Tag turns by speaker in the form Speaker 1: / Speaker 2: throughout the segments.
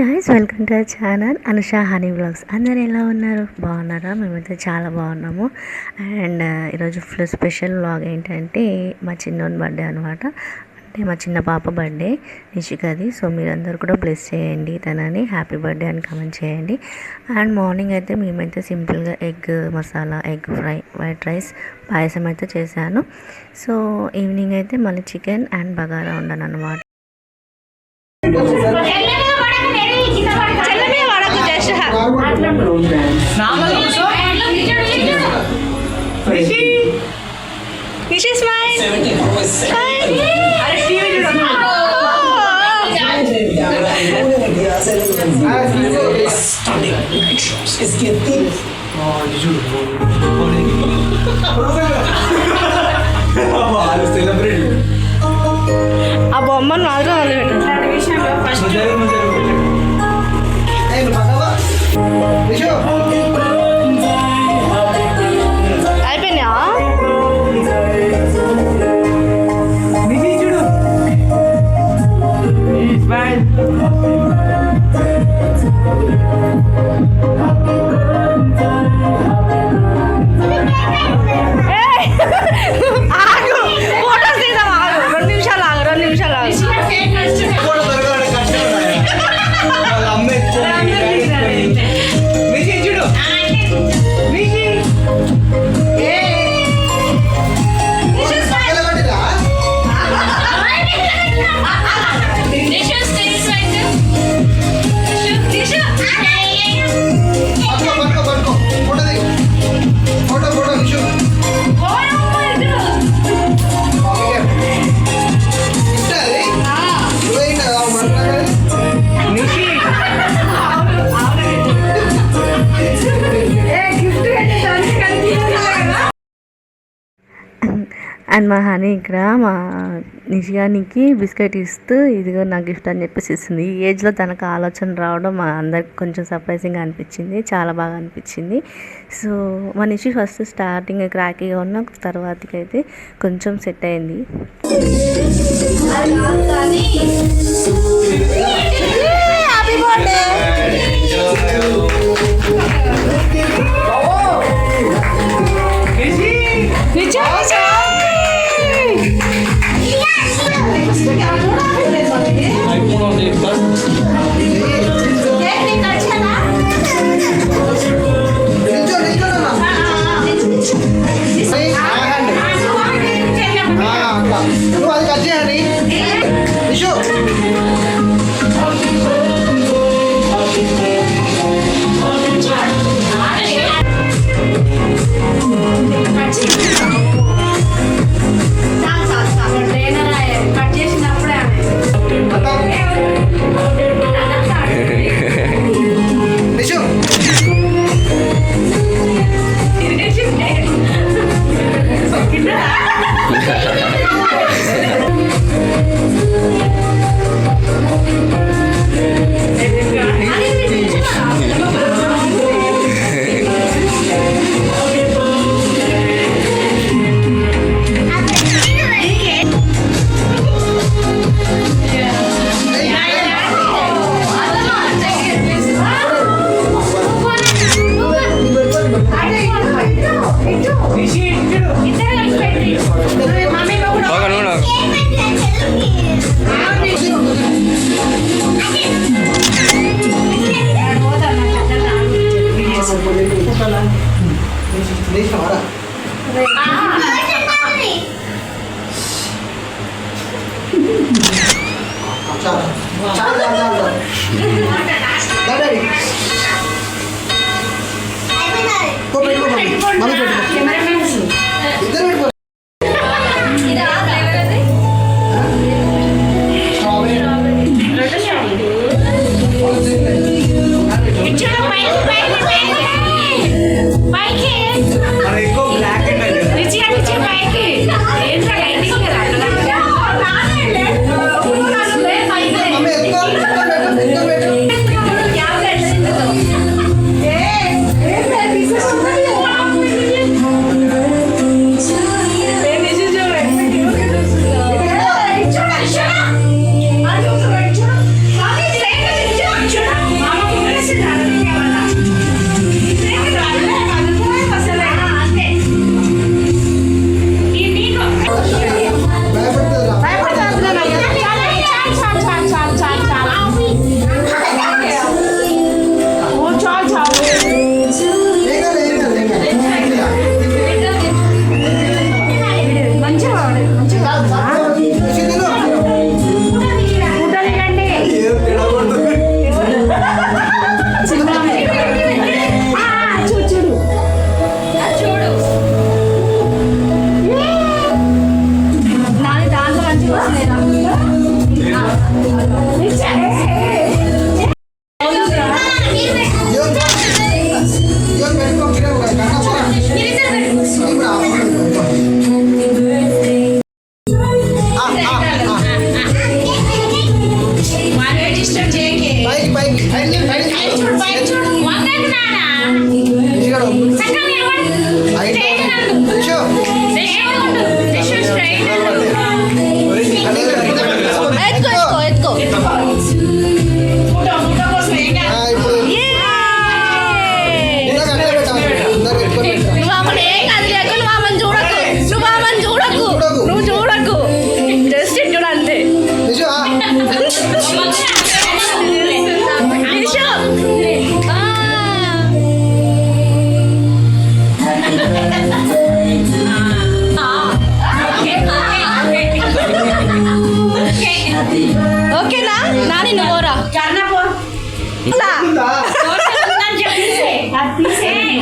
Speaker 1: Guys, welcome to our channel Anusha honey vlogs. అందరు ఎలా ఉన్నారు? బాగున్నారా? మేమైతే చాలా బాగున్నాము. అండ్ ఈరోజు ఫుల్ స్పెషల్ వ్లాగ్ ఏంటంటే మా చిన్నోని బర్త్డే అనమాట. అంటే మా చిన్న పాప బర్త్డే నిషికది. సో మీరందరూ కూడా బ్లెస్ చేయండి తనని, హ్యాపీ బర్త్డే అని కామెంట్ చేయండి. అండ్ మార్నింగ్ అయితే మేమైతే సింపుల్గా egg masala, egg fry, white rice, payasam అయితే చేశాను. సో ఈవినింగ్ అయితే మళ్ళీ చికెన్ అండ్ బగారా ఉండను అనమాట.
Speaker 2: ఆ బొమ్మను మాత్రం అయిపోయినా
Speaker 1: అండ్ మా హనీ ఇక్కడ మా నిషియానికి బిస్కెట్ ఇస్తూ ఇదిగో నా గిఫ్ట్ అని చెప్పేసి ఇస్తుంది. ఈ ఏజ్లో తనకు ఆలోచన రావడం మా అందరికి కొంచెం సర్ప్రైజింగ్గా అనిపించింది, చాలా బాగా అనిపించింది. సో మా నిషి ఫస్ట్ స్టార్టింగ్ క్రాకీగా ఉన్న తర్వాతకి అయితే కొంచెం సెట్ అయింది.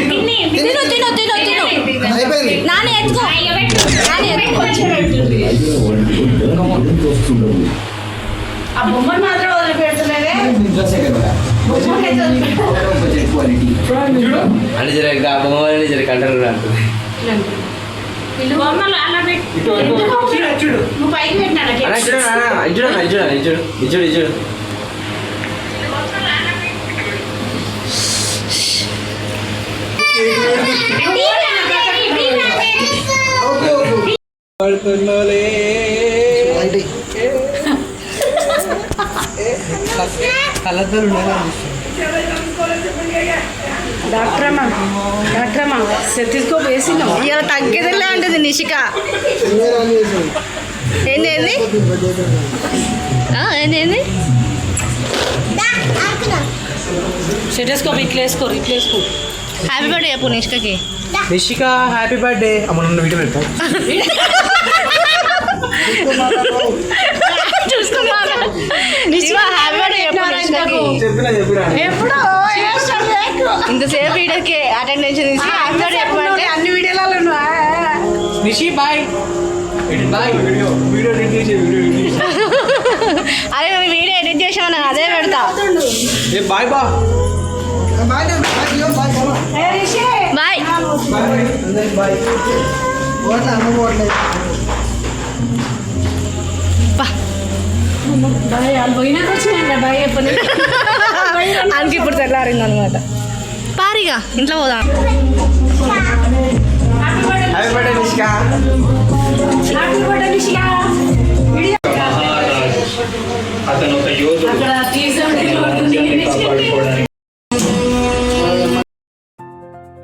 Speaker 2: తిను తిను తిను తిను
Speaker 3: అయిపోయింది.
Speaker 2: నాని ఎత్తుకో నాని ఎత్తుకో ఆ బొమ్మను మాత్రం వదిలిపెడుతున్నావే
Speaker 4: అంటే జర బొమ్మని జర కంటారు
Speaker 2: బొమ్మలు అలా పెట్టు నువ్వు పైకి పెట్టినాడు
Speaker 4: ఇచ్చుడు
Speaker 2: డాక్టర్ అమ్మా తీసుకో వేసినాం ఇలా తగ్గేదిలే అంటది నిషిక ఏంది ఏంది ఏంది స్టెటోస్కోప్ ఇట్లేసుకో హ్యాపీ బర్త్డే చెప్పు నిష్కకి
Speaker 3: నిషిక హ్యాపీ బర్త్డే అమ్మ నన్ను వీడియో పెడతా
Speaker 2: చూసుకున్నా హ్యాపీ బర్త్డే చెప్పు నిష్కకి ఎప్పుడు ఇంతసేపు వీడియోకి అటెండెన్స్ తీసి హ్యాపీ బర్త్డే చెప్పమంటే అన్ని వీడియోలలో
Speaker 3: Nishi bye bye video edit చేసే
Speaker 2: అరే వీడియో ఎడిట్ చేసామని అదే పెడతా
Speaker 3: ఏ బాయ్ బా బాయ్
Speaker 2: బాయ్
Speaker 3: బాయ్
Speaker 2: బాయ్ వాళ్ళు పోయినాక వచ్చినాయండి బాయ్ చెప్పని అందుకే ఇప్పుడు తెల్లారింది అనమాట పారిగా ఇంట్లో పోదాం
Speaker 3: హ్యాపీ బర్త్డే నిషిక
Speaker 4: అతను ఒక యోధుడు కాపాడుకోవడానికి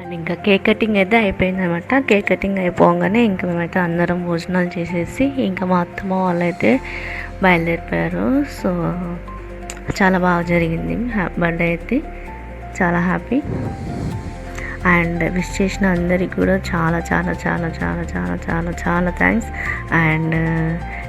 Speaker 1: అండ్ ఇంకా కేక్ కటింగ్ అయితే అయిపోయింది అనమాట. కేక్ కటింగ్ అయిపోగానే ఇంకా మేమైతే అందరం భోజనాలు చేసేసి ఇంకా మా అత్తమ్మ వాళ్ళైతే బయలుదేరిపోయారు. సో చాలా బాగా జరిగింది బర్త్డే అయితే, చాలా హ్యాపీ. అండ్ విష్ చేసిన అందరికీ కూడా చాలా చాలా చాలా చాలా చాలా చాలా చాలా థ్యాంక్స్. అండ్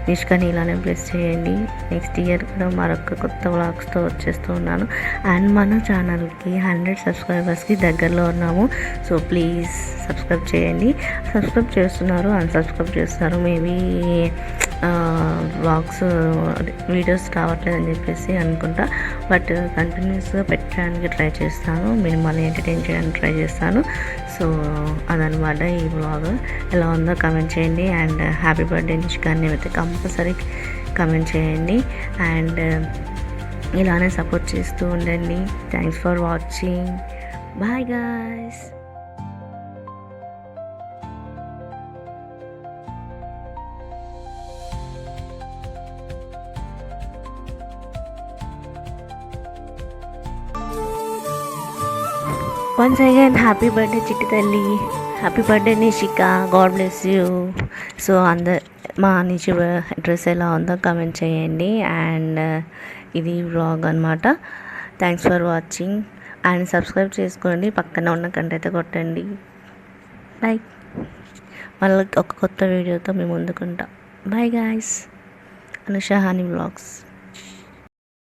Speaker 1: నిష్కని ఇలానే బ్లెస్ చేయండి. నెక్స్ట్ ఇయర్ కూడా మరొక కొత్త వ్లాగ్స్తో వచ్చేస్తూ ఉన్నాను. అండ్ మన ఛానల్కి 100 సబ్స్క్రైబర్స్కి దగ్గరలో ఉన్నాము. సో ప్లీజ్ సబ్స్క్రైబ్ చేయండి. సబ్స్క్రైబ్ చేస్తున్నారు, అన్సబ్స్క్రైబ్ చేస్తున్నారు. మేబీ వ్లాగ్స్ వీడియోస్ రావట్లేదని చెప్పేసి అనుకుంటా. బట్ కంటిన్యూస్గా పెట్టడానికి ట్రై చేస్తాను, మిమ్మల్ని ఎంటర్టైన్ చేయడానికి ట్రై చేస్తాను. సో అదనమాట ఈ వ్లాగ్. ఎలా ఉందో కమెంట్ చేయండి. అండ్ హ్యాపీ బర్త్డే నిష్కాన్ని అయితే కంపల్సరీ కమెంట్ చేయండి. అండ్ ఇలానే సపోర్ట్ చేస్తూ ఉండండి. Thanks for watching. Bye guys. Once again happy birthday చిట్టి తల్లి, happy birthday Nishika, god bless you. So మా నిషి డ్రెస్ ఎలా ఉందో కమెంట్ చేయండి. అండ్ ఇది వ్లాగ్ అనమాట. Thanks for watching. And subscribe చేసుకోండి, పక్కన ఉన్న గంట అయితే కొట్టండి. బాయ్. మళ్ళీ ఒక కొత్త వీడియోతో మేము ముందుకుంటాం. Bye guys. అనుష హాని వ్లాగ్స్.